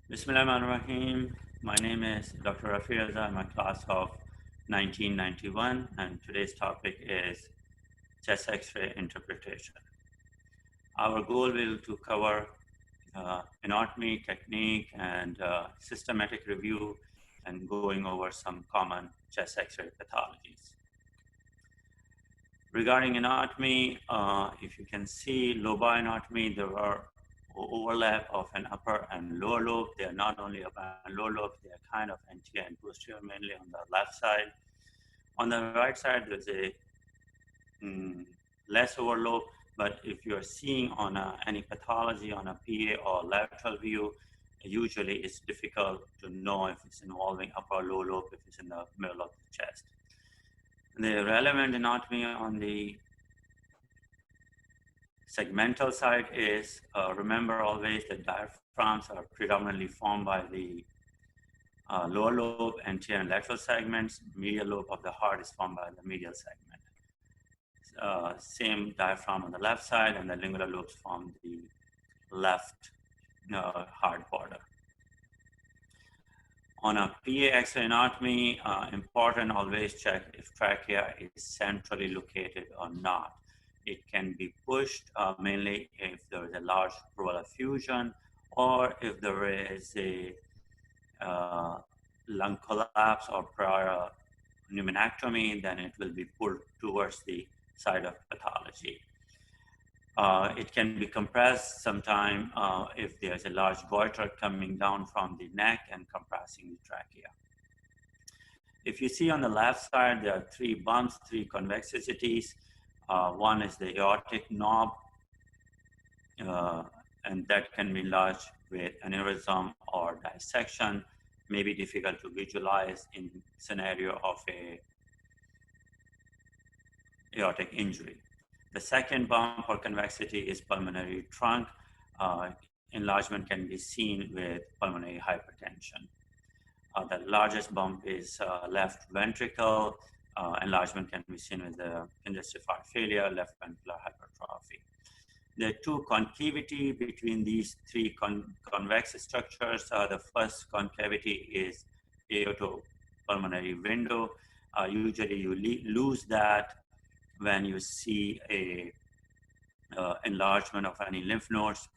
Bismillahirrahmanirrahim. My name is Dr. Rafi Raza. I'm a class of 1991, and today's topic is chest X-ray interpretation. Our goal will to cover anatomy, technique, and systematic review, and going over some common chest X-ray pathologies. Regarding anatomy, if you can see lobar anatomy, there are overlap of an upper and lower lobe. They are not only upper and lower lobe, they are kind of anterior and posterior, mainly on the left side. On the right side, there's a less overlobe, but if you're seeing on any pathology on a PA or lateral view, usually it's difficult to know if it's involving upper or lower lobe, if it's in the middle of the chest. The relevant anatomy on the segmental side is, remember always that diaphragms are predominantly formed by the lower lobe, anterior and lateral segments. Medial lobe of the heart is formed by the medial segment. Same diaphragm on the left side, and the lingular lobes form the left heart border. On a PA X-ray anatomy, important always check if trachea is centrally located or not. It can be pushed mainly if there is a large pleural effusion, or if there is a lung collapse or prior pneumonectomy, then it will be pulled towards the side of pathology. It can be compressed sometime if there's a large goiter coming down from the neck and compressing the trachea. If you see on the left side, there are three bumps, three convexicities. One is the aortic knob, and that can be enlarged with aneurysm or dissection. May be difficult to visualize in scenario of a aortic injury. The second bump or convexity is pulmonary trunk. Enlargement can be seen with pulmonary hypertension. The largest bump is left ventricle. Enlargement can be seen with the congestive heart failure, left ventricular hypertrophy. There are two concavity between these three convex structures. The first concavity is aortopulmonary window. Usually you lose that when you see a enlargement of any lymph nodes.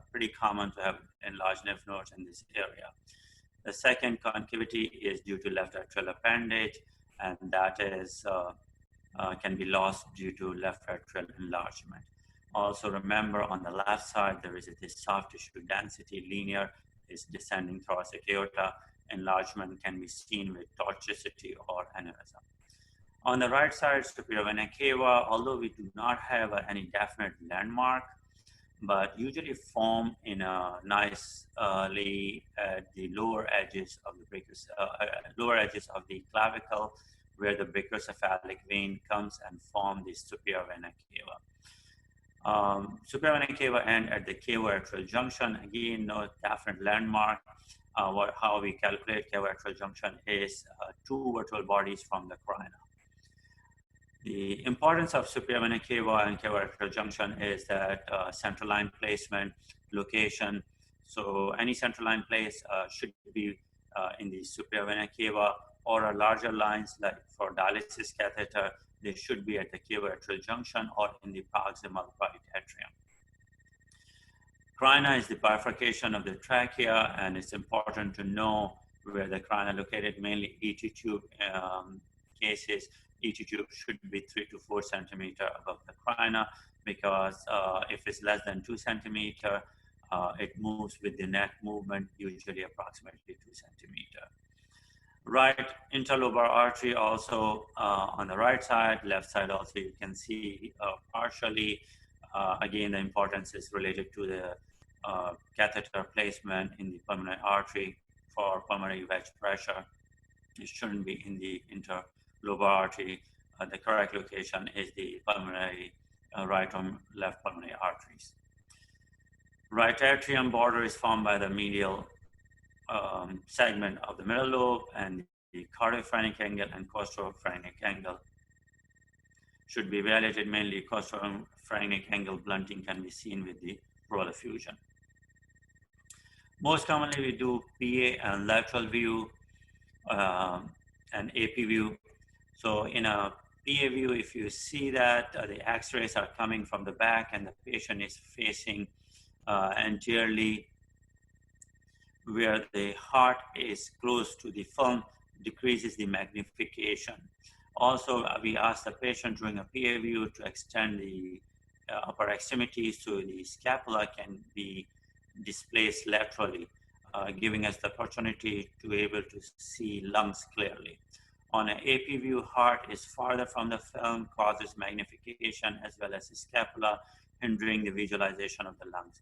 Pretty common to have enlarged lymph nodes in this area. The second concavity is due to left atrial appendage, and that is can be lost due to left atrial enlargement. Also remember on the left side, there is this soft tissue density linear, is descending thoracic aorta. Enlargement can be seen with tortuosity or aneurysm. On the right side, superior vena cava, although we do not have any definite landmark, but usually form in a nicely at the lower edges of the lower edges of the clavicle, where the brachiocephalic vein comes and form the superior vena cava. Superior vena cava end at the cavo-atrial junction. Again, no definite landmark. How we calculate cavo-atrial junction is two vertebral bodies from the carina. The importance of superior vena cava and cavo-atrial junction is that central line placement, location. So any central line place should be in the superior vena cava, or larger lines like for dialysis catheter, they should be at the cavo-atrial junction or in the proximal right atrium. Carina is the bifurcation of the trachea, and it's important to know where the carina located, mainly ET tube cases. ET tube should be 3 to 4 centimeter above the carina, because if it's less than 2 centimeter, it moves with the neck movement, usually approximately 2 centimeter. Right interlobar artery also on the right side, left side also you can see partially. Again, the importance is related to the catheter placement in the pulmonary artery for pulmonary wedge pressure. It shouldn't be in the interlobar artery. The correct location is the pulmonary right or left pulmonary arteries. Right atrium border is formed by the medial segment of the middle lobe, and the cardiophrenic angle and costophrenic angle should be evaluated. Mainly costophrenic angle blunting can be seen with the pleural effusion. Most commonly, we do PA and lateral view and AP view. So in a PA view, if you see that the X-rays are coming from the back and the patient is facing anteriorly where the heart is close to the film, decreases the magnification. Also, we ask the patient during a PA view to extend the upper extremities so the scapula can be displaced laterally, giving us the opportunity to be able to see lungs clearly. On an AP view, heart is farther from the film, causes magnification as well as the scapula, hindering the visualization of the lungs.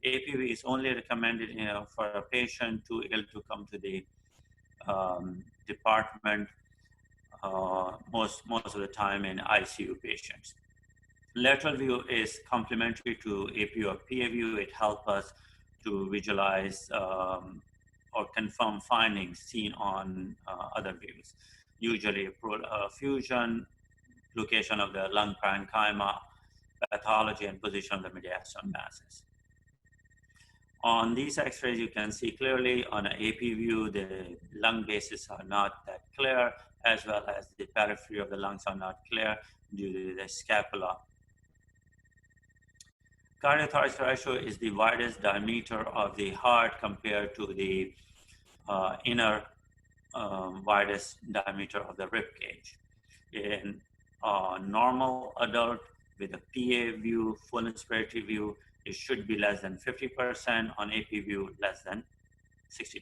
APV is only recommended for a patient too ill to come to the department most of the time in ICU patients. Lateral view is complementary to AP or PA view. It helps us to visualize or confirm findings seen on other views. Usually fusion, location of the lung parenchyma, pathology, and position of the mediastinal masses. On these X-rays, you can see clearly on an AP view, the lung bases are not that clear, as well as the periphery of the lungs are not clear due to the scapula. Cardiothoracic ratio is the widest diameter of the heart compared to the inner widest diameter of the rib cage. In a normal adult with a PA view, full inspiratory view, it should be less than 50%, on AP view less than 60%.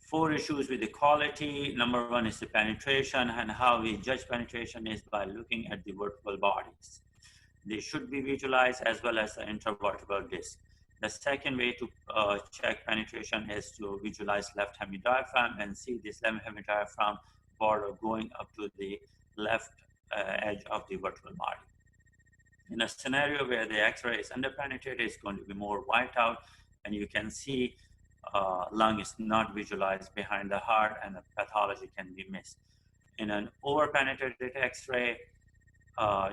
4 issues with the quality. Number 1 is the penetration, and how we judge penetration is by looking at the vertebral bodies. They should be visualized as well as the intervertebral disc. The second way to check penetration is to visualize left hemidiaphragm and see this left hemidiaphragm border going up to the left edge of the vertebral body. In a scenario where the X-ray is underpenetrated, it's going to be more white out, and you can see lung is not visualized behind the heart, and the pathology can be missed. In an overpenetrated X-ray,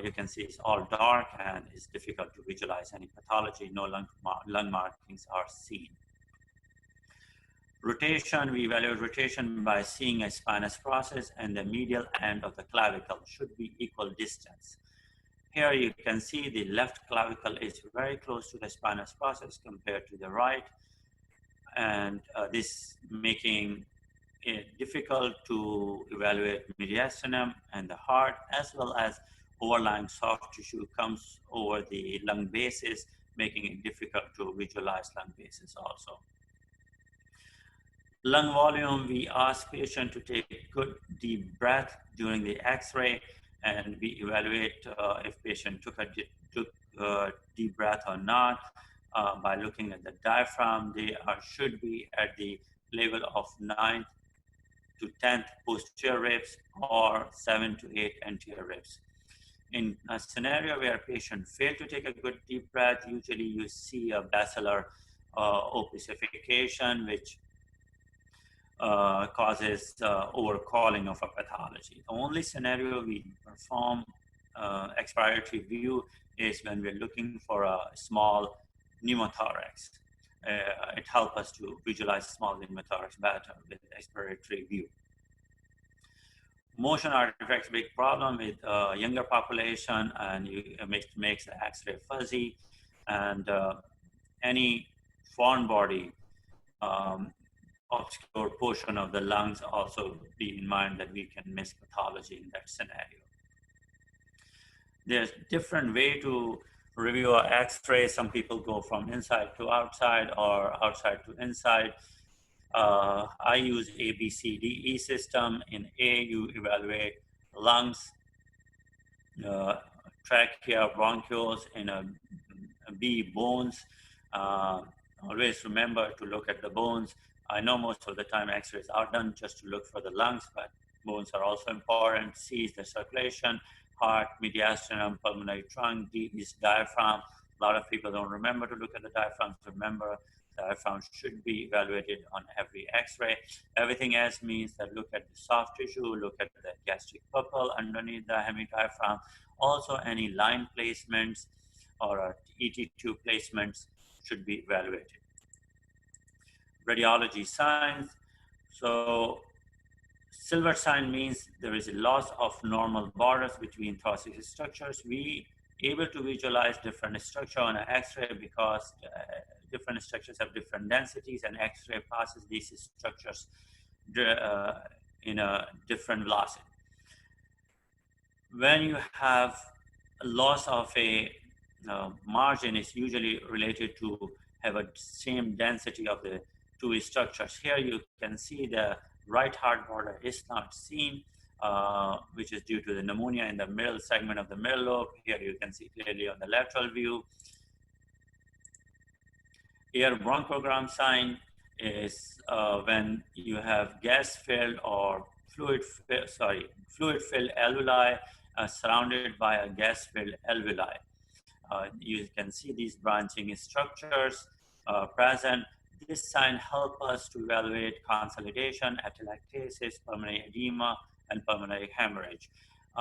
you can see it's all dark and it's difficult to visualize any pathology. No lung markings are seen. Rotation, we evaluate rotation by seeing a spinous process, and the medial end of the clavicle should be equal distance. Here you can see the left clavicle is very close to the spinous process compared to the right, and this making it difficult to evaluate mediastinum and the heart, as well as overlying soft tissue comes over the lung bases, making it difficult to visualize lung bases also. Lung volume, we ask patient to take good deep breath during the X-ray, and we evaluate if patient took a deep breath or not by looking at the diaphragm. They should be at the level of 9th to 10th posterior ribs or 7 to 8 anterior ribs. In a scenario where a patient failed to take a good deep breath, usually you see a basilar opacification, which causes overcalling of a pathology. The only scenario we perform expiratory view is when we're looking for a small pneumothorax. It helps us to visualize small pneumothorax better with expiratory view. Motion artifacts a big problem with younger population, and it makes the X-ray fuzzy, and any foreign body obscure portion of the lungs, also be in mind that we can miss pathology in that scenario. There's different way to review an X-ray. Some people go from inside to outside or outside to inside. I use ABCDE system. In A, you evaluate lungs, trachea, bronchioles. In a B, bones. Always remember to look at the bones. I know most of the time X-rays are done just to look for the lungs, but bones are also important. C is the circulation, heart, mediastinum, pulmonary trunk. D is diaphragm. A lot of people don't remember to look at the diaphragm. Remember, diaphragm should be evaluated on every X-ray. Everything else means that look at the soft tissue, look at the gastric pupil underneath the hemidiaphragm. Also, any line placements or ET tube placements should be evaluated. Radiology signs. So silver sign means there is a loss of normal borders between thoracic structures. We able to visualize different structure on an X-ray because different structures have different densities, and X-ray passes these structures in a different velocity. When you have a loss of a margin, is usually related to have a same density of the two structures. Here you can see the right heart border is not seen, which is due to the pneumonia in the middle segment of the middle lobe. Here you can see clearly on the lateral view. Air bronchogram sign is when you have gas-filled or fluid-filled alveoli surrounded by a gas-filled alveoli. You can see these branching structures present. This sign helps us to evaluate consolidation, atelectasis, pulmonary edema, and pulmonary hemorrhage.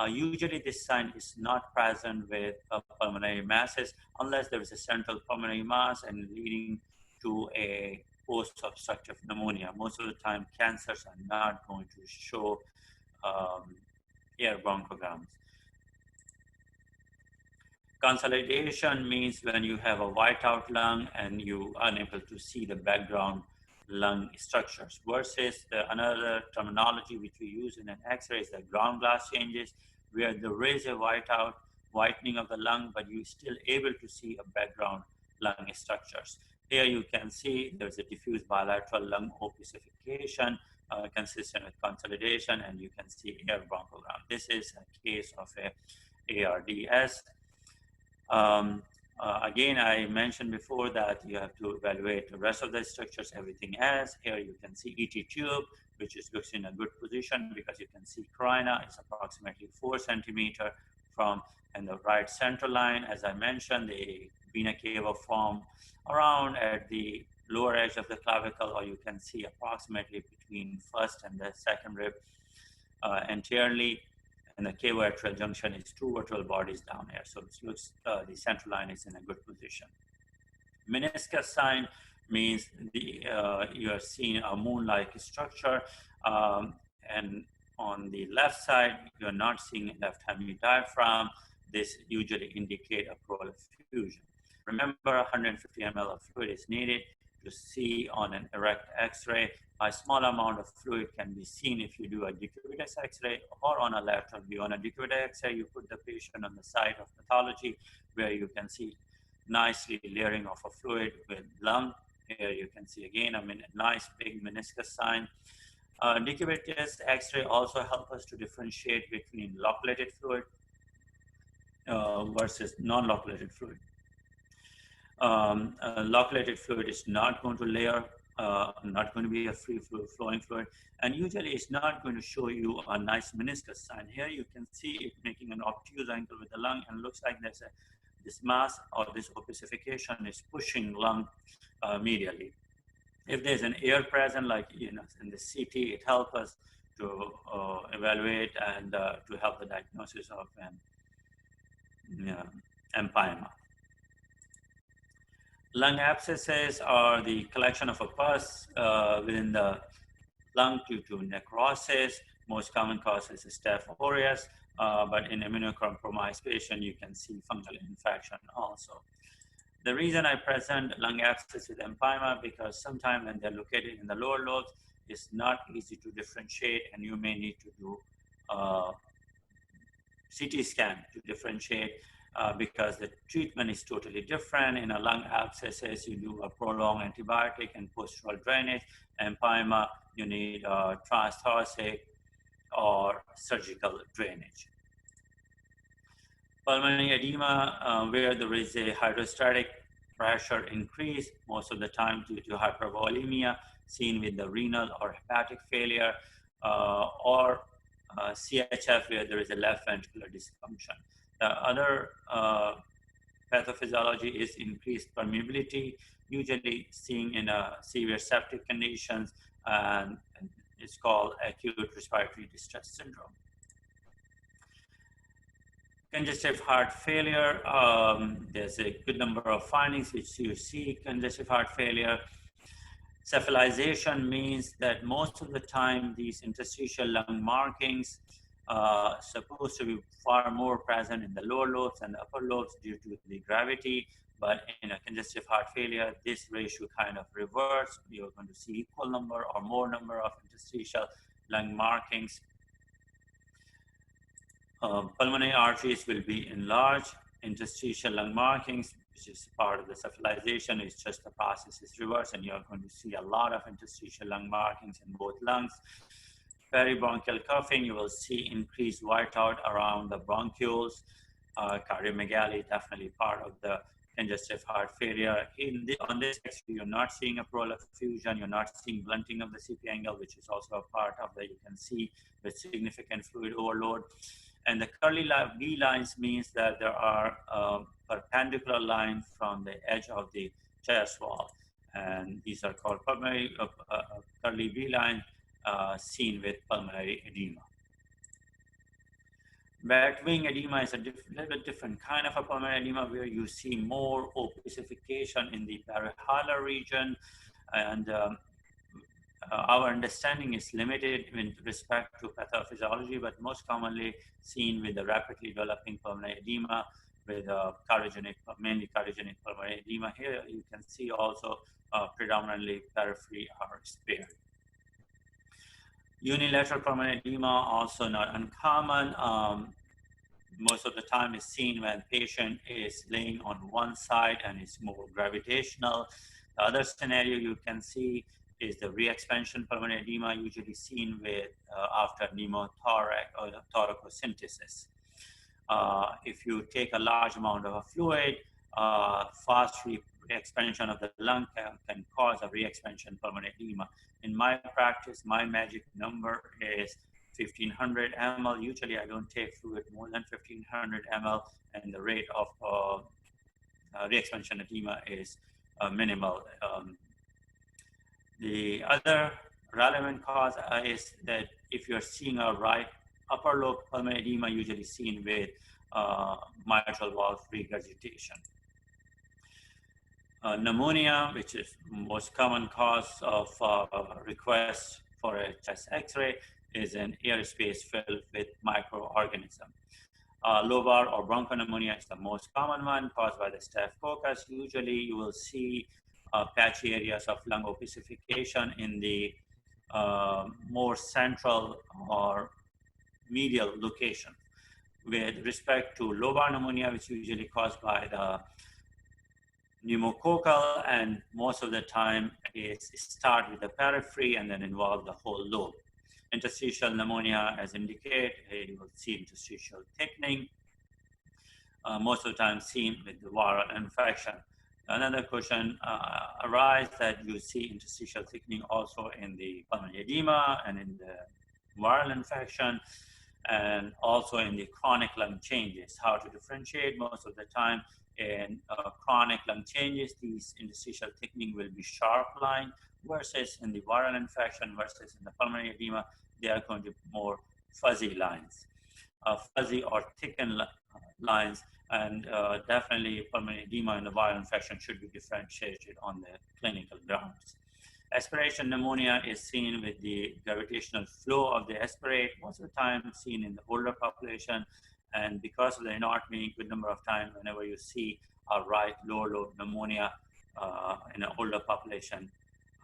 Usually this sign is not present with pulmonary masses unless there is a central pulmonary mass and leading to a post-obstructive pneumonia. Most of the time, cancers are not going to show air bronchograms. Consolidation means when you have a whiteout lung and you are unable to see the background lung structures, versus another terminology which we use in an X-ray is the ground glass changes, where there is a whitening of the lung, but you're still able to see a background lung structures. Here you can see there's a diffuse bilateral lung opacification consistent with consolidation, and you can see air bronchogram. This is a case of a ARDS. Again, I mentioned before that you have to evaluate the rest of the structures, everything else. Here you can see ET tube, which looks in a good position because you can see carina is approximately 4 centimeter from and the right central line. As I mentioned, the vena cava form around at the lower edge of the clavicle, or you can see approximately between first and the second rib anteriorly. And the cavo-atrial junction is 2 vertebral bodies down here. So it looks the central line is in a good position. Meniscus sign means you are seeing a moon-like structure, and on the left side you are not seeing left hemidiaphragm. This usually indicate a pleural effusion. Remember, 150 ml of fluid is needed to see on an erect X-ray. A small amount of fluid can be seen if you do a decubitus X-ray or on a lateral view. On a decubitus X-ray, you put the patient on the side of pathology where you can see nicely layering of a fluid with lung. Here you can see again a nice big meniscus sign. Decubitus X-ray also helps us to differentiate between loculated fluid versus non-loculated fluid. Loculated fluid is not going to layer, not going to be a free fluid, flowing fluid, and usually it's not going to show you a nice meniscus sign. Here you can see it making an obtuse angle with the lung, and looks like there's this mass or this opacification is pushing lung medially. If there's an air present, like in the CT, it helps us to evaluate and to help the diagnosis of empyema. Lung abscesses are the collection of a pus within the lung due to necrosis. Most common cause is Staph aureus, but in immunocompromised patient, you can see fungal infection also. The reason I present lung abscess with empyema, because sometimes when they're located in the lower lobes, it's not easy to differentiate, and you may need to do CT scan to differentiate. Because the treatment is totally different. In a lung abscesses, you do a prolonged antibiotic and postural drainage. Empyema, you need transthoracic or surgical drainage. Pulmonary edema, where there is a hydrostatic pressure increase, most of the time due to hypervolemia, seen with the renal or hepatic failure, or CHF, where there is a left ventricular dysfunction. The other pathophysiology is increased permeability, usually seen in severe septic conditions, and it's called acute respiratory distress syndrome. Congestive heart failure, there's a good number of findings which you see. Congestive heart failure, cephalization means that most of the time these interstitial lung markings are supposed to be far more present in the lower lobes and the upper lobes due to the gravity. But in a congestive heart failure, this ratio kind of reverts. You're going to see equal number or more number of interstitial lung markings. Pulmonary arteries will be enlarged. Interstitial lung markings, which is part of the cephalization, is just the process is reversed, and you're going to see a lot of interstitial lung markings in both lungs. Peribronchial coughing, you will see increased whiteout around the bronchioles. Cardiomegaly, definitely part of the congestive heart failure. On this X-ray, you're not seeing a pleural effusion, you're not seeing blunting of the CP angle, which is also a part of the, you can see with significant fluid overload. And the curly V lines means that there are perpendicular lines from the edge of the chest wall. And these are called pulmonary curly V lines seen with pulmonary edema. Bat wing edema is a little bit different kind of a pulmonary edema where you see more opacification in the perihilar region, and our understanding is limited with respect to pathophysiology, but most commonly seen with the rapidly developing pulmonary edema with mainly cardiogenic pulmonary edema. Here you can see also predominantly periphery are spared. Unilateral pulmonary edema, also not uncommon. Most of the time is seen when patient is laying on one side and is more gravitational. The other scenario you can see is the re-expansion pulmonary edema, usually seen with after pneumothorax or thoracocentesis. If you take a large amount of fluid, fast re-expansion of the lung can cause a re-expansion pulmonary edema. In my practice, my magic number is 1500 ml. Usually I don't take fluid more than 1500 ml, and the rate of re-expansion edema is minimal. The other relevant cause is that if you're seeing a right upper lobe pulmonary edema, usually seen with mitral valve regurgitation. Pneumonia, which is most common cause of request for a chest X-ray, is an airspace filled with microorganisms. Lobar or bronchopneumonia is the most common one, caused by the staphylococcus. Usually you will see patchy areas of lung opacification in the more central or medial location. With respect to lobar pneumonia, which is usually caused by the pneumococcal, and most of the time is start with the periphery and then involve the whole lobe. Interstitial pneumonia, as indicated, you will see interstitial thickening, most of the time seen with the viral infection. Another question arises that you see interstitial thickening also in the pulmonary edema and in the viral infection, and also in the chronic lung changes. How to differentiate? Most of the time in chronic lung changes, these interstitial thickening will be sharp line, versus in the viral infection versus in the pulmonary edema, they are going to be more fuzzy lines, fuzzy or thickened lines, and definitely pulmonary edema and the viral infection should be differentiated on the clinical grounds. Aspiration pneumonia is seen with the gravitational flow of the aspirate, most of the time seen in the older population, and because of the anatomy, good number of times whenever you see a right lower lobe pneumonia in an older population,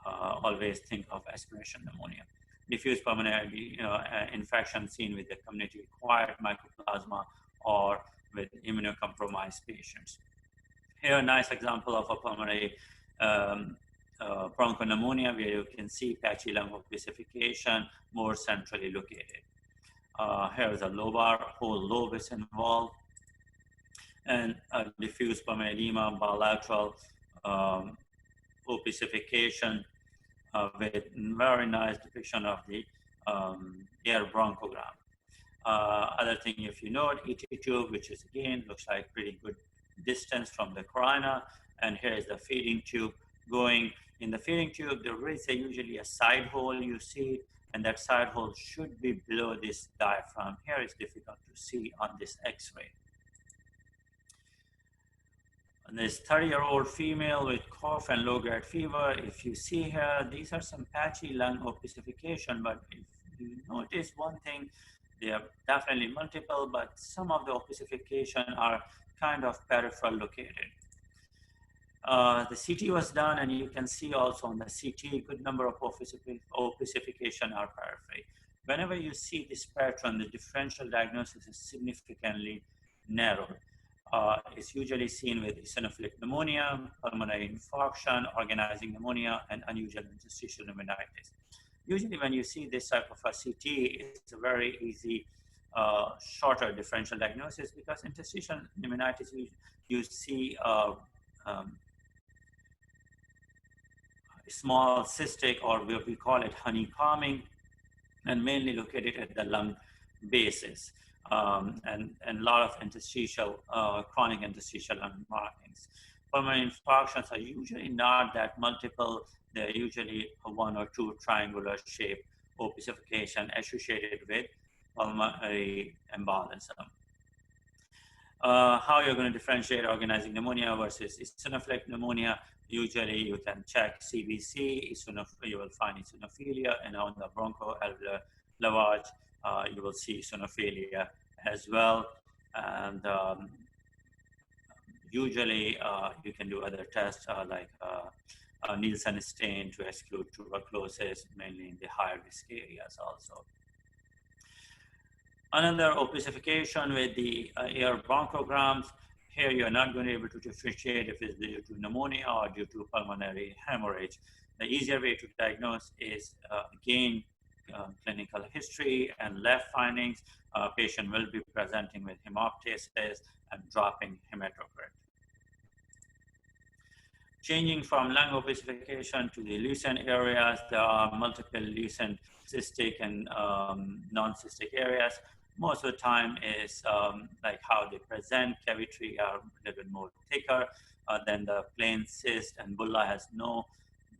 always think of aspiration pneumonia. Diffuse pulmonary infection seen with the community-acquired mycoplasma or with immunocompromised patients. Here, a nice example of a pulmonary bronchopneumonia, where you can see patchy lung opacification, more centrally located. Here is a lobar, whole lobe is involved, and diffuse pulmonary edema, bilateral opacification with very nice depiction of the air bronchogram. Other thing, if you note, ET tube, which is again looks like pretty good distance from the corona, and here is the feeding tube going. In the feeding tube, there is usually a side hole you see, and that side hole should be below this diaphragm. Here is difficult to see on this X-ray. This 30-year-old female with cough and low-grade fever. If you see here, these are some patchy lung opacification, but if you notice one thing, they are definitely multiple, but some of the opacification are kind of peripheral located. The CT was done, and you can see also on the CT, good number of opacification are periphery. Whenever you see this pattern, the differential diagnosis is significantly narrowed. It's usually seen with eosinophilic pneumonia, pulmonary infarction, organizing pneumonia, and unusual interstitial pneumonitis. Usually when you see this type of a CT, it's a very easy, shorter differential diagnosis, because interstitial pneumonitis, you see small cystic, or we call it honeycombing, and mainly located at the lung bases, and a lot of interstitial, chronic interstitial lung markings. Pulmonary infarctions are usually not that multiple. They're usually one or two triangular shaped opacification associated with pulmonary embolism. How you're going to differentiate organizing pneumonia versus eosinophilic pneumonia? Usually you can check CBC, you will find eosinophilia, and on the bronchoalveolar lavage, you will see eosinophilia as well. And usually you can do other tests like Nielsen stain to exclude tuberculosis, mainly in the higher risk areas also. Another opacification with the air bronchograms. Here you are not going to be able to differentiate if it's due to pneumonia or due to pulmonary hemorrhage. The easier way to diagnose is again clinical history and lab findings. Patient will be presenting with hemoptysis and dropping hematocrit. Changing from lung opacification to the lucent areas, there are multiple lucent cystic and non-cystic areas. Most of the time is like how they present. Cavitary are a little bit more thicker than the plain cyst, and bulla has no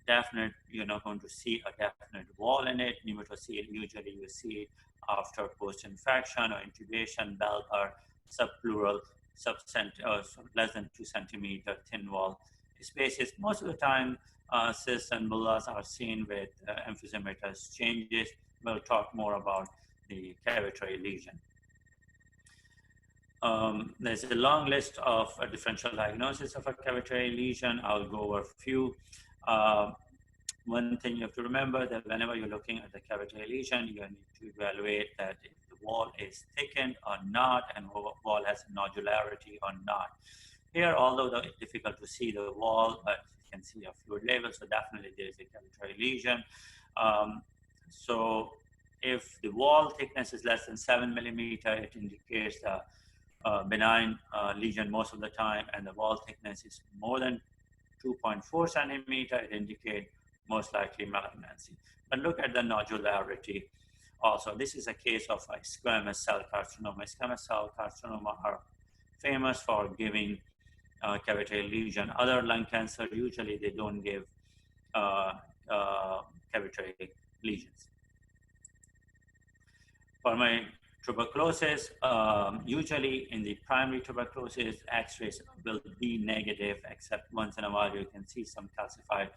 definite, you're not going to see a definite wall in it. Pneumothorax, usually you see it after post-infection or intubation. Valve are subpleural, less than 2 centimeter thin wall spaces. Most of the time, cysts and bullas are seen with emphysematous changes. We'll talk more about the cavitary lesion. There's a long list of differential diagnosis of a cavitary lesion. I'll go over a few. One thing you have to remember that whenever you're looking at the cavitary lesion, you need to evaluate that if the wall is thickened or not, and wall has nodularity or not. Here, although it's difficult to see the wall, but you can see a fluid level, so definitely there is a cavitary lesion. So if the wall thickness is less than 7 millimeter, it indicates a benign lesion most of the time, and the wall thickness is more than 2.4 centimeter, it indicates most likely malignancy. But look at the nodularity also. This is a case of a squamous cell carcinoma. Squamous cell carcinoma are famous for giving cavitary lesion. Other lung cancer, usually they don't give cavitary lesions. Pulmonary tuberculosis, usually in the primary tuberculosis, X-rays will be negative, except once in a while you can see some calcified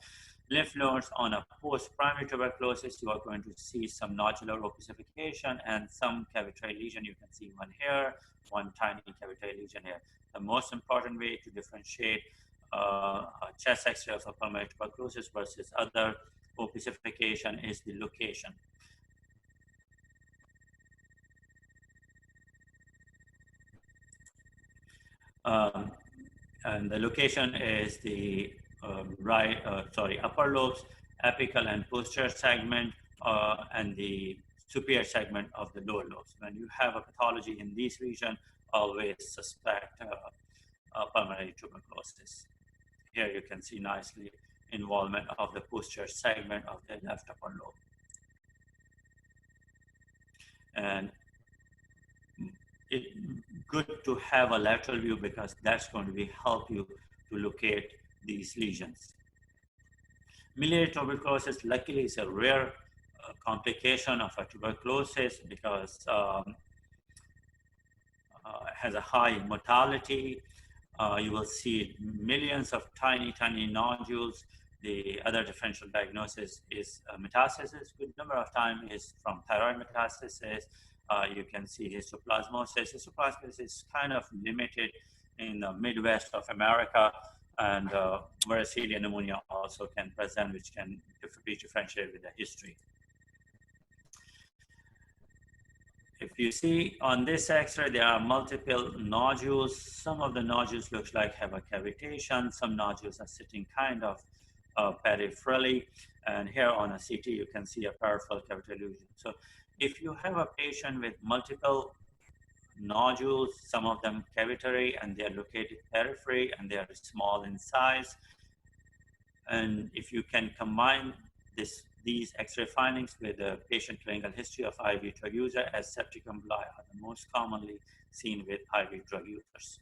lymph nodes. On a post-primary tuberculosis, you are going to see some nodular opacification and some cavitary lesion. You can see one here, one tiny cavitary lesion here. The most important way to differentiate a chest X-ray of a pulmonary tuberculosis versus other opacification is the location. And the location is the upper lobes, apical and posterior segment, and the superior segment of the lower lobes. When you have a pathology in these regions, always suspect pulmonary tuberculosis. Here you can see nicely involvement of the posterior segment of the left upper lobe. And it's good to have a lateral view because that's going to help you to locate these lesions. Miliary tuberculosis, luckily, is a rare complication of a tuberculosis because it has a high mortality. you will see millions of tiny, tiny nodules. The other differential diagnosis is metastasis. Good number of time is from thyroid metastasis. You can see histoplasmosis. Histoplasmosis is kind of limited in the Midwest of America, and varicella pneumonia also can present, which can be differentiated with the history. If you see on this X-ray, there are multiple nodules. Some of the nodules looks like have a cavitation. Some nodules are sitting kind of peripherally. And here on a CT, you can see a peripheral cavity lesion. So if you have a patient with multiple nodules, some of them cavitary, and they are located periphery, and they are small in size, and if you can combine these X-ray findings with a patient clinical history of IV drug user, as septic emboli are the most commonly seen with IV drug users.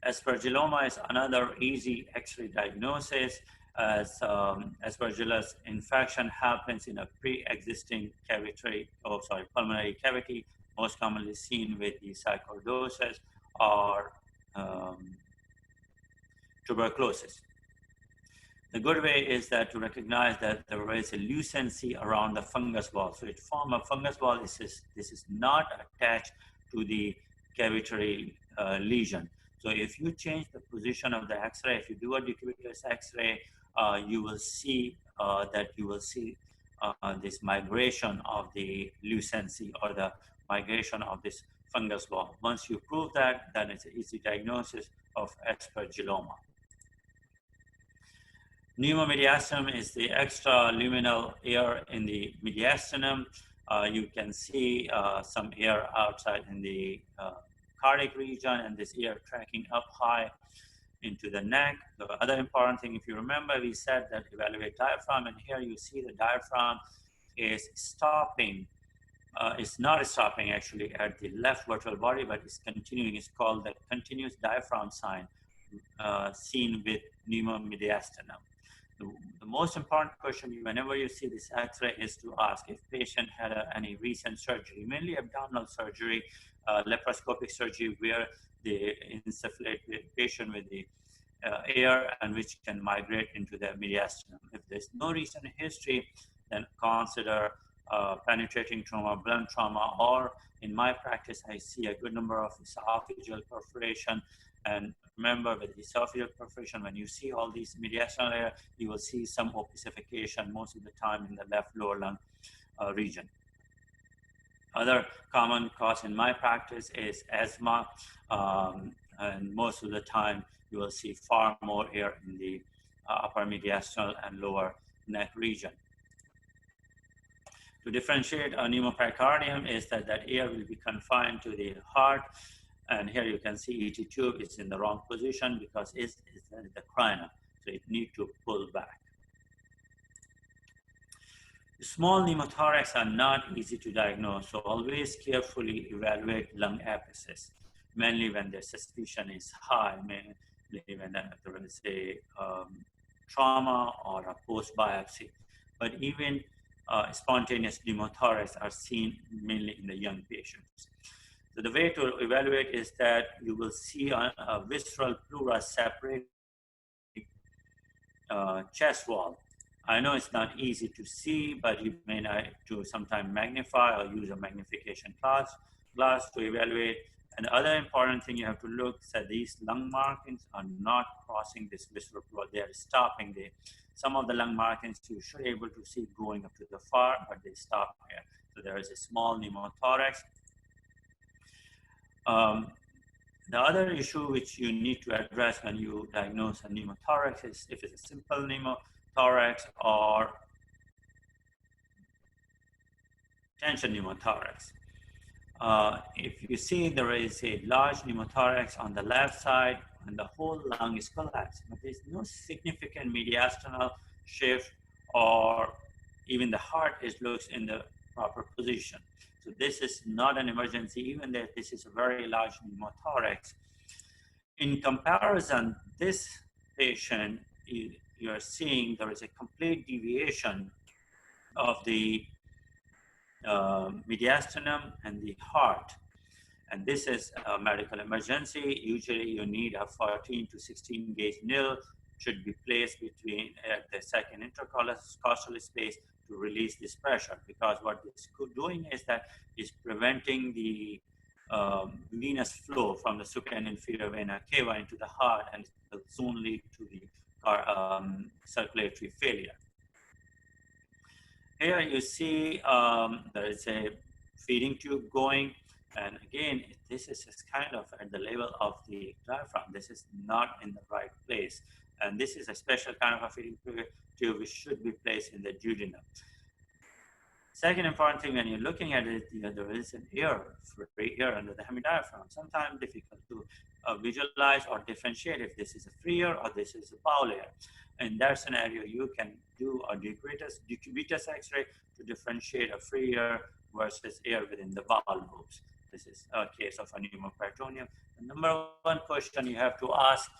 Aspergilloma is another easy X-ray diagnosis, as Aspergillus infection happens in a pre-existing pulmonary cavity, most commonly seen with the sarcoidosis or tuberculosis. The good way is that to recognize that there is a lucency around the fungus wall. So it forms a fungus wall. This is not attached to the cavitary lesion. So if you change the position of the X-ray, if you do a decubitus X-ray, you will see this migration of the lucency, or the migration of this fungus wall. Once you prove that, then it's an easy diagnosis of aspergilloma. Pneumomediastinum is the extraluminal air in the mediastinum. You can see some air outside in the cardiac region, and this air tracking up high into the neck. The other important thing, if you remember, we said that evaluate diaphragm, and here you see the diaphragm is stopping. It's not stopping actually at the left vertebral body, but it's continuing. It's called the continuous diaphragm sign, seen with pneumomediastinum. The most important question whenever you see this X-ray is to ask if patient had any recent surgery, mainly abdominal surgery, laparoscopic surgery, where they insufflate the patient with the air, and which can migrate into the mediastinum. If there's no recent history, then consider penetrating trauma, blunt trauma, or in my practice, I see a good number of esophageal perforation. And remember, with esophageal perforation, when you see all these mediastinal layer, you will see some opacification most of the time in the left lower lung region. Other common cause in my practice is asthma, and most of the time you will see far more air in the upper mediastinal and lower neck region. To differentiate a pneumopericardium is that air will be confined to the heart. And here you can see ET tube is in the wrong position because it's the crina, so it needs to pull back. Small pneumothorax are not easy to diagnose, so always carefully evaluate lung abscesses, mainly when the suspicion is high, mainly when there is a trauma or a post-biopsy. But even spontaneous pneumothorax are seen mainly in the young patients. So the way to evaluate is that you will see a visceral pleura separate chest wall. I know it's not easy to see, but you may need to sometimes magnify or use a magnification glass to evaluate. And the other important thing you have to look is that these lung markings are not crossing this visceral pleura. They are stopping there. Some of the lung markings you should be able to see going up to the far, but they stop here. So there is a small pneumothorax. The other issue which you need to address when you diagnose a pneumothorax is if it's a simple pneumothorax or tension pneumothorax. If you see there is a large pneumothorax on the left side and the whole lung is collapsed, but there's no significant mediastinal shift, or even the heart looks in the proper position. So this is not an emergency, even though this is a very large pneumothorax. In comparison, this patient, you are seeing there is a complete deviation of the mediastinum and the heart. And this is a medical emergency. Usually you need a 14 to 16 gauge needle, should be placed between the second intercostal space to release this pressure, because what it's doing is that it's preventing the venous flow from the superior and inferior vena cava into the heart, and it will soon lead to the circulatory failure. Here you see there is a feeding tube going, and again, this is kind of at the level of the diaphragm. This is not in the right place, and this is a special kind of a feeding tube which should be placed in the duodenum. Second important thing, when you're looking at it, there is an ear, free ear under the hemidiaphragm. Sometimes difficult to visualize or differentiate if this is a free ear or this is a bowel ear. In that scenario, you can do a decubitus X-ray to differentiate a free ear versus ear within the bowel lobes. This is a case of a pneumoperitoneum. The number one question you have to ask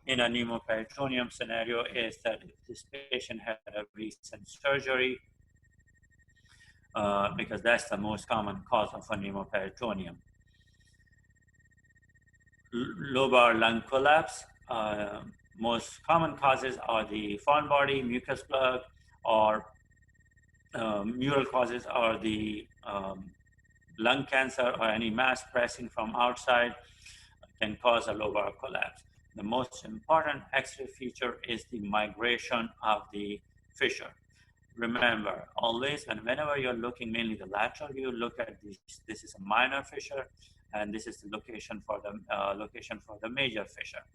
in a pneumoperitoneum scenario is that if this patient had a recent surgery, because that's the most common cause of a pneumoperitoneum. Lobar lung collapse. Most common causes are the foreign body, mucus plug, or mural causes are the lung cancer or any mass pressing from outside can cause a lobar collapse. The most important X-ray feature is the migration of the fissure. Remember, always and whenever you're looking mainly the lateral view, look at this. This is a minor fissure, and this is the location for the major fissure.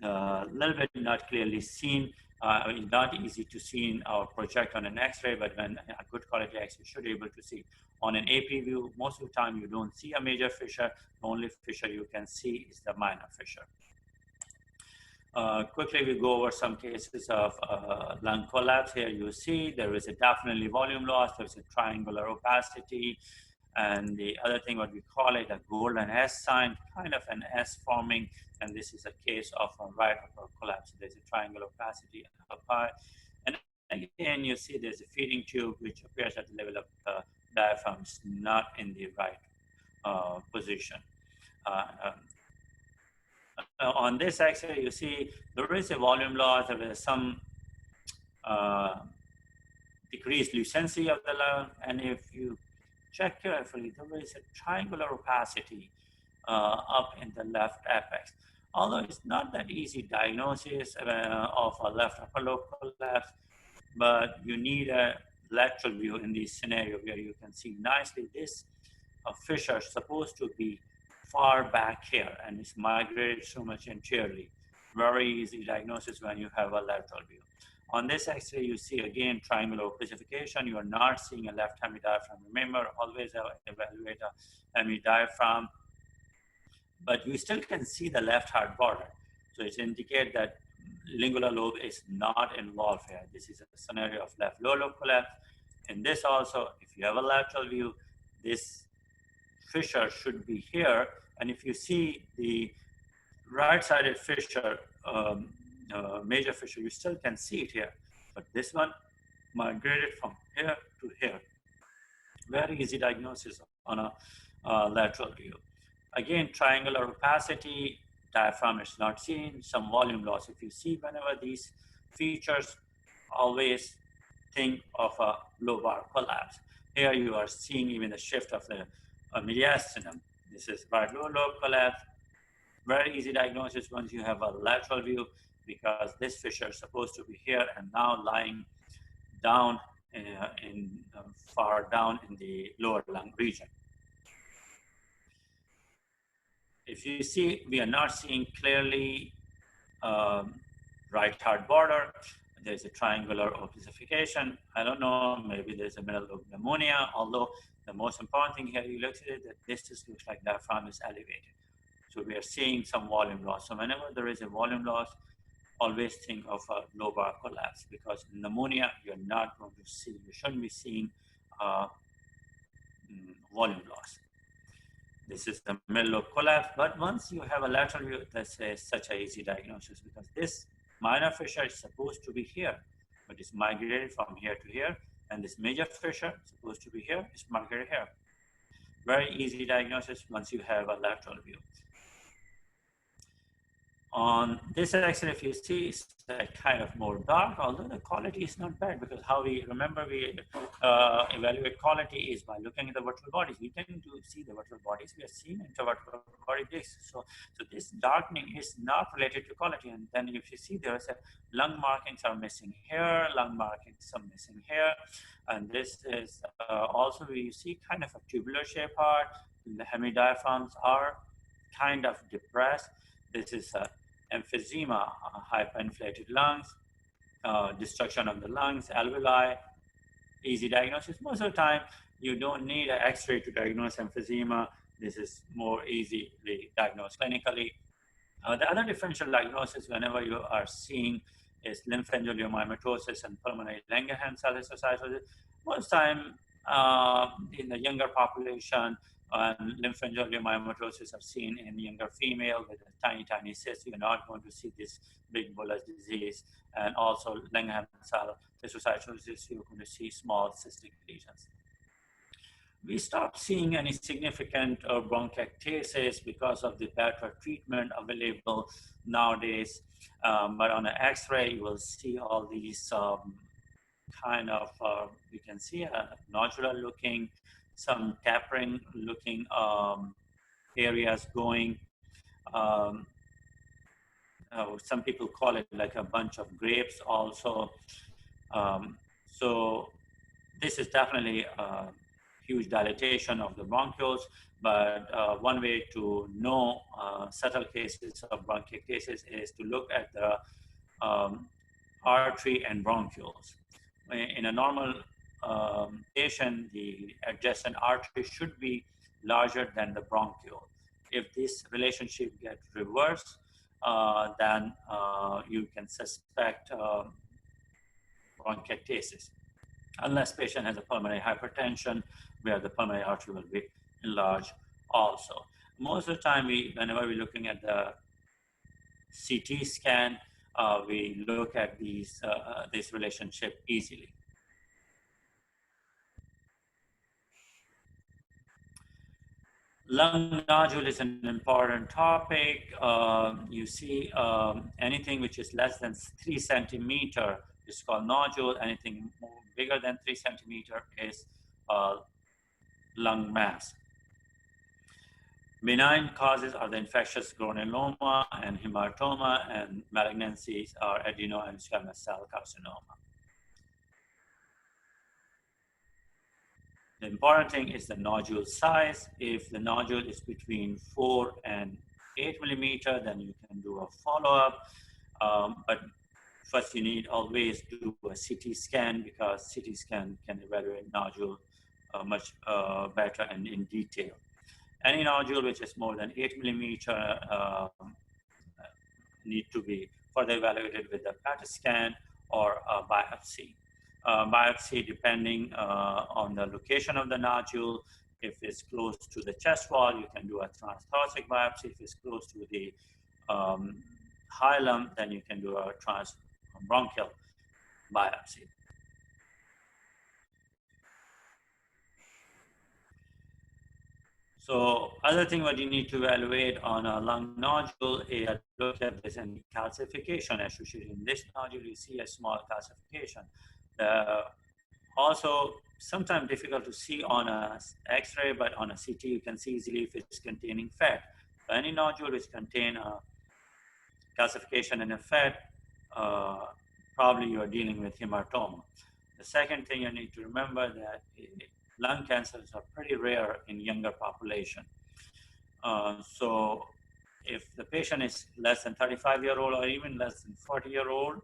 A little bit not clearly seen, not easy to see or project on an X-ray, but when a good quality X-ray should be able to see. On an AP view, most of the time you don't see a major fissure. The only fissure you can see is the minor fissure. Quickly, we go over some cases of lung collapse. Here you see there is a definitely volume loss. There's a triangular opacity. And the other thing, what we call it, a golden S sign, kind of an S forming. And this is a case of a right upper collapse. There's a triangular opacity up high. And again, you see there's a feeding tube which appears at the level of the diaphragm, not in the right position. On this X-ray, you see there is a volume loss. There is some decreased lucency of the lung, and if you check carefully, there is a triangular opacity up in the left apex. Although it's not that easy diagnosis of a left upper lobe collapse, but you need a lateral view in this scenario where you can see nicely this fissure is supposed to be far back here, and it's migrated so much anteriorly. Very easy diagnosis when you have a lateral view. On this X-ray, you see again triangular opacification. You are not seeing a left hemidiaphragm. Remember, always evaluate a hemidiaphragm, but you still can see the left heart border. So it indicates that lingular lobe is not involved here. This is a scenario of left lower lobe collapse. In this also, if you have a lateral view, this fissure should be here. And if you see the right-sided fissure, major fissure, you still can see it here. But this one migrated from here to here. Very easy diagnosis on a lateral view. Again, triangular opacity, diaphragm is not seen, some volume loss. If you see whenever these features, always think of a lobar collapse. Here you are seeing even the shift of the mediastinum. This is right lower lobe collapse. Very easy diagnosis once you have a lateral view, because this fissure is supposed to be here and now lying down far down in the lower lung region. If you see, we are not seeing clearly right heart border. There's a triangular opacification. I don't know, maybe there's a middle lobe pneumonia, although the most important thing here, you look at it, that this just looks like diaphragm is elevated. So we are seeing some volume loss. So whenever there is a volume loss, always think of a lobar collapse, because in pneumonia, you're not going to see, you shouldn't be seeing volume loss. This is the middle lobe collapse, but once you have a lateral view, that's such an easy diagnosis, because this minor fissure is supposed to be here, but it's migrated from here to here, and this major fissure is supposed to be here, it's migrated here. Very easy diagnosis once you have a lateral view. On this X-ray, if you see, it's kind of more dark, although the quality is not bad, because how we remember we evaluate quality is by looking at the vertebral bodies. We tend to see the vertebral bodies. We are seeing intervertebral body discs. So this darkening is not related to quality. And then if you see, there is a lung markings are missing here, lung markings are missing here, and this is also you see kind of a tubular shape part. The hemidiaphragms are kind of depressed. This is a emphysema, hyperinflated lungs, destruction of the lungs, alveoli, easy diagnosis. Most of the time, you don't need an X-ray to diagnose emphysema. This is more easily diagnosed clinically. The other differential diagnosis whenever you are seeing is lymphangioliomyomatosis and pulmonary Langerhans cell histiocytosis. Most time in the younger population, lymphangioliomyomatosis are seen in younger female with a tiny cyst. You're not going to see this big bullous disease. And also Langerhans cell histiocytosis, you're going to see small cystic lesions. We stopped seeing any significant bronchiectasis because of the better treatment available nowadays. But on an X-ray, you will see all these kind of, you can see a nodular looking, some tapering looking areas going. Some people call it like a bunch of grapes also. So this is definitely a huge dilatation of the bronchioles, but one way to know subtle cases of bronchiectasis is to look at the artery and bronchioles. In a normal patient, the adjacent artery should be larger than the bronchiole. If this relationship gets reversed, then you can suspect bronchiectasis, unless patient has a pulmonary hypertension where the pulmonary artery will be enlarged also. Most of the time, whenever we're looking at the CT scan, we look at this relationship easily. Lung nodule is an important topic. You see anything which is less than 3 centimeter is called nodule. Anything bigger than 3 centimeter is lung mass. Benign causes are the infectious granuloma and hematoma, and malignancies are adeno and squamous cell carcinoma. The important thing is the nodule size. If the nodule is between 4 and 8 millimeter, then you can do a follow-up. But first you need always do a CT scan, because CT scan can evaluate nodule much better and in detail. Any nodule which is more than 8 millimeter need to be further evaluated with a PET scan or a biopsy. Biopsy, depending on the location of the nodule. If it's close to the chest wall, you can do a transthoracic biopsy. If it's close to the hilum, then you can do a transbronchial biopsy. So other thing what you need to evaluate on a lung nodule is look at this any calcification associated. In this nodule, you see a small calcification. Also, sometimes difficult to see on a X-ray, but on a CT you can see easily if it's containing fat. So any nodule which contain a calcification in a fat, probably you are dealing with hematoma. The second thing you need to remember that lung cancers are pretty rare in younger population. So if the patient is less than 35-year-old or even less than 40-year-old,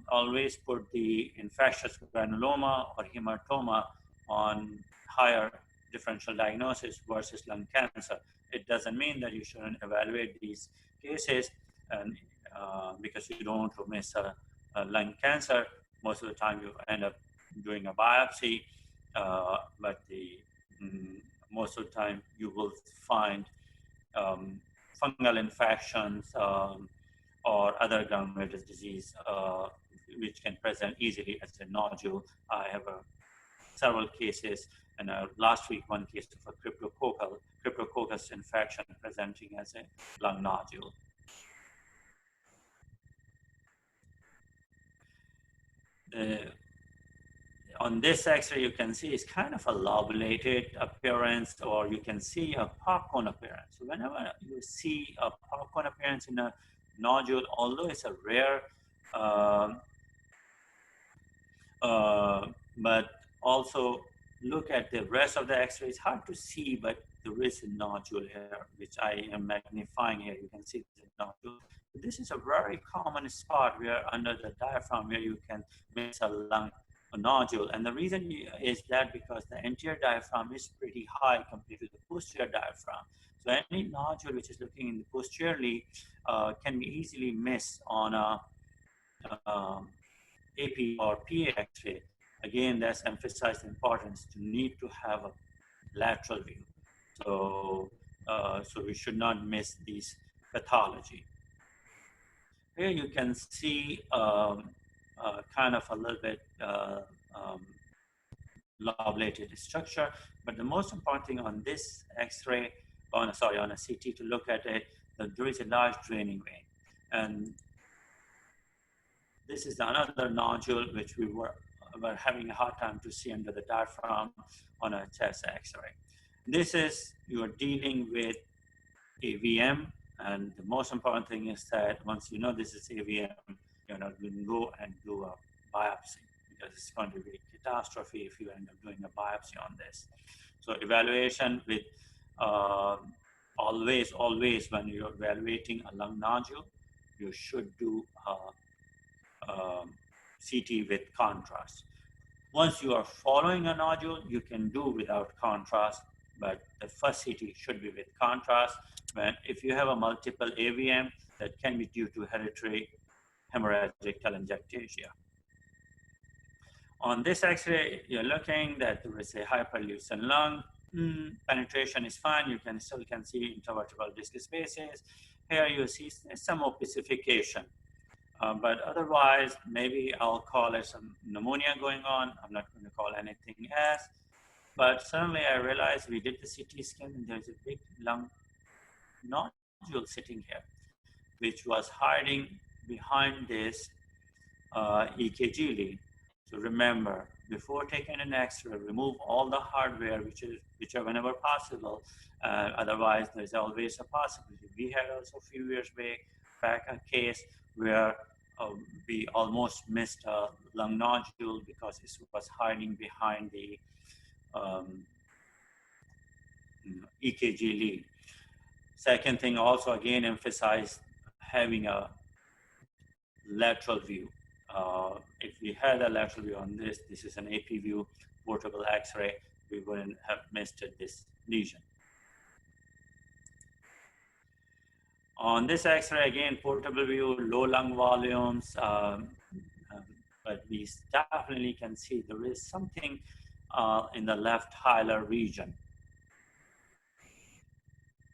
always put the infectious granuloma or hematoma on higher differential diagnosis versus lung cancer. It doesn't mean that you shouldn't evaluate these cases, and because you don't want to miss a lung cancer. Most of the time you end up doing a biopsy, but most of the time you will find fungal infections or other gram-negative disease, which can present easily as a nodule. I have a several cases, and last week one case of a cryptococcus infection presenting as a lung nodule. On this X-ray, you can see it's kind of a lobulated appearance, or you can see a popcorn appearance. So whenever you see a popcorn appearance in a nodule, although it's a rare, but also look at the rest of the X-ray. It's hard to see, but there is a nodule here, which I am magnifying here. You can see the nodule. This is a very common spot where under the diaphragm where you can miss a nodule. And the reason is that because the anterior diaphragm is pretty high compared to the posterior diaphragm. So any nodule which is looking in the posteriorly can be easily missed on a AP or PA X-ray. Again, that's emphasized the importance to need to have a lateral view. So, so we should not miss these pathology. Here you can see kind of a little bit lobulated structure, but the most important thing on this X-ray, on a CT to look at it, that there is a large draining vein, and this is another nodule which we were having a hard time to see under the diaphragm on a chest X-ray. This is, you are dealing with AVM, and the most important thing is that once you know this is AVM, you're not going to go and do a biopsy, because it's going to be a catastrophe if you end up doing a biopsy on this. So evaluation with always when you're evaluating a lung nodule, you should do CT with contrast. Once you are following a nodule, you can do without contrast, but the first CT should be with contrast. If you have a multiple AVM, that can be due to hereditary hemorrhagic telangiectasia. On this X-ray, you're looking that there is a hyperlucent lung. Penetration is fine. You can still see intervertebral disc spaces. Here you see some opacification. But otherwise, maybe I'll call it some pneumonia going on. I'm not going to call anything else. But suddenly I realized we did the CT scan and there's a big lung nodule sitting here, which was hiding behind this EKG lead. So remember, before taking an X-ray, remove all the hardware, which are whenever possible. Otherwise, there's always a possibility. We had also a few years back a case where we almost missed a lung nodule because it was hiding behind the EKG lead. Second thing, also again emphasize having a lateral view. If we had a lateral view on this is an AP view, portable X-ray, we wouldn't have missed this lesion. On this X-ray, again, portable view, low lung volumes, but we definitely can see there is something in the left hilar region.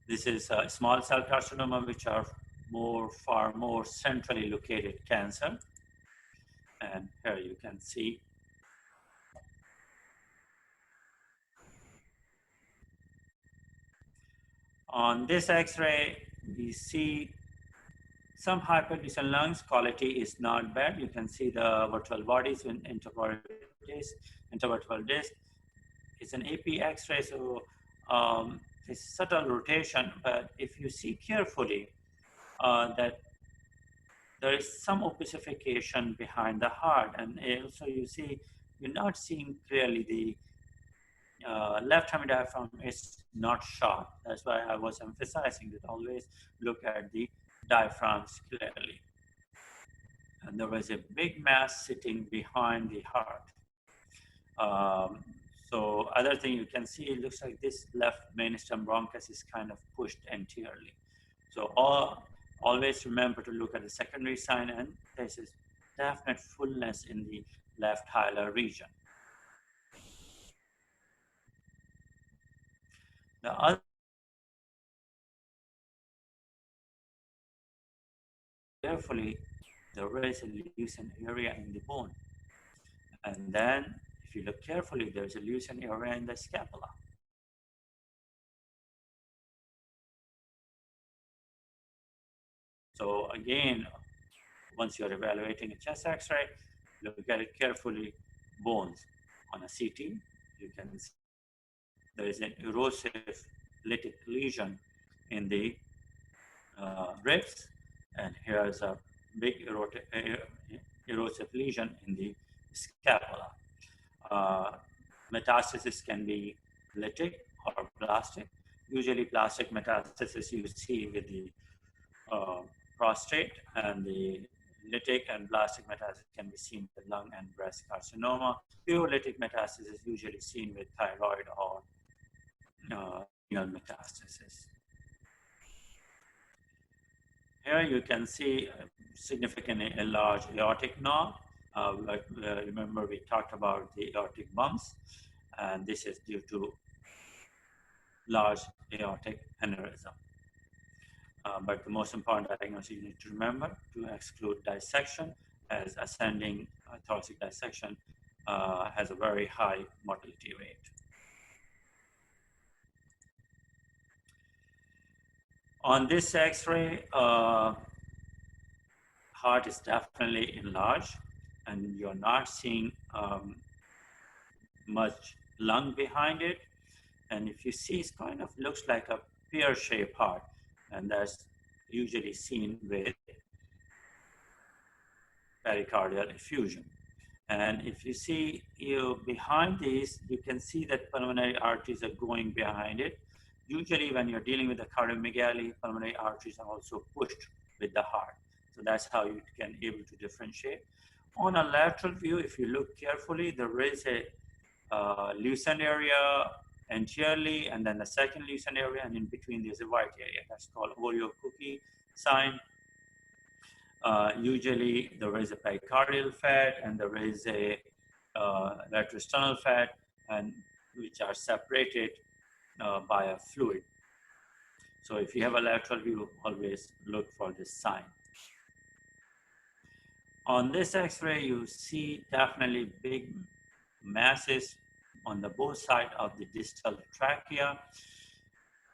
This is a small cell carcinoma, which are far more centrally located cancer. And here you can see on this X-ray, we see some hyperlucent lungs. Quality is not bad. You can see the vertebral bodies in intervertebral disc. It's an AP X-ray, so it's subtle rotation. But if you see carefully, that there is some opacification behind the heart, and also you see you're not seeing clearly the left hemidiaphragm is not sharp. That's why I was emphasizing that always look at the diaphragms clearly. And there was a big mass sitting behind the heart. So other thing you can see, it looks like this left mainstem bronchus is kind of pushed anteriorly. So always remember to look at the secondary sign, and this is definite fullness in the left hilar region. The other carefully, there is a lucent area in the bone. And then if you look carefully, there's a loosened area in the scapula. So again, once you're evaluating a chest X-ray, look at it carefully. Bones on a CT, you can see there is an erosive lytic lesion in the ribs, and here's a big erosive lesion in the scapula. Metastasis can be lytic or plastic. Usually plastic metastasis you see with the prostate, and the lytic and plastic metastasis can be seen with lung and breast carcinoma. Pure lytic metastasis is usually seen with thyroid or renal metastasis. Here you can see a significantly enlarged aortic knob. Remember we talked about the aortic bumps, and this is due to large aortic aneurysm. But the most important diagnosis you need to remember to exclude dissection, as ascending thoracic dissection has a very high mortality rate. On this X-ray, heart is definitely enlarged, and you're not seeing much lung behind it. And if you see, it kind of looks like a pear-shaped heart, and that's usually seen with pericardial effusion. And if you see behind these, you can see that pulmonary arteries are going behind it. Usually when you're dealing with the cardiomegaly, pulmonary arteries are also pushed with the heart. So that's how you can able to differentiate. On a lateral view, if you look carefully, there is a loosened area anteriorly, and then the second loosened area, and in between there's a white area. That's called Oreo cookie sign. Usually there is a pericardial fat, and there is a retrosternal fat, and which are separated by a fluid. So if you have a lateral view, always look for this sign. On this X-ray, you see definitely big masses on the both sides of the distal trachea,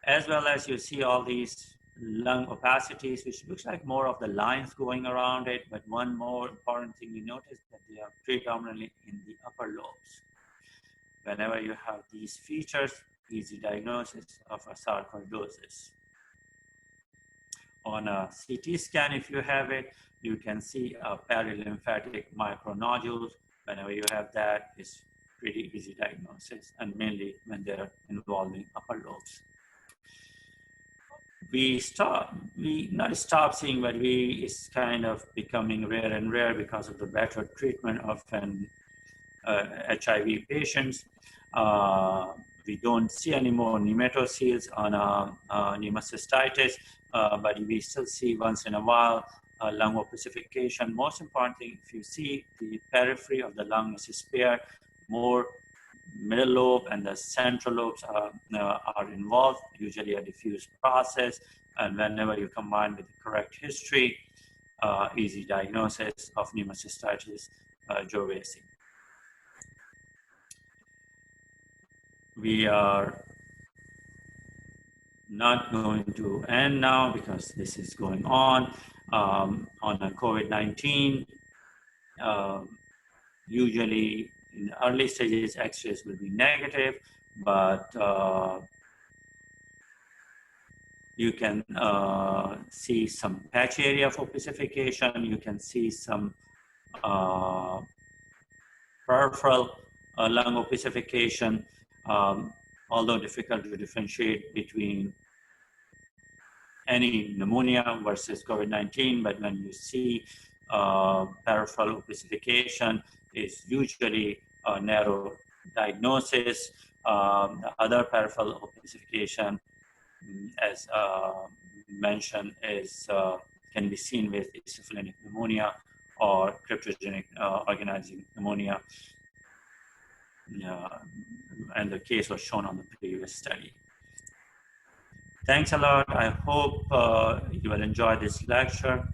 as well as you see all these lung opacities, which looks like more of the lines going around it. But one more important thing you notice that they are predominantly in the upper lobes. Whenever you have these features, easy diagnosis of a sarcoidosis. On a CT scan, if you have it, you can see a perilymphatic micronodules. Whenever you have that, it's pretty easy diagnosis, and mainly when they're involving upper lobes. It's kind of becoming rare and rare because of the better treatment of HIV patients. We don't see any more pneumatoceles on pneumocystitis, but we still see once in a while lung opacification. Most important thing, if you see the periphery of the lung is spared, more middle lobe and the central lobes are involved, usually a diffuse process, and whenever you combine with the correct history, easy diagnosis of pneumocystitis Jovaci. We are not going to end now because this is going on a COVID-19. Usually in the early stages, X-rays will be negative, but you can see some patch area of opacification. You can see some peripheral lung opacification, although difficult to differentiate between any pneumonia versus COVID-19, but when you see peripheral opacification, is usually a narrow diagnosis. The other peripheral opacification, as mentioned, can be seen with isophlenic pneumonia or cryptogenic organizing pneumonia, and the case was shown on the previous study. Thanks a lot. I hope you will enjoy this lecture.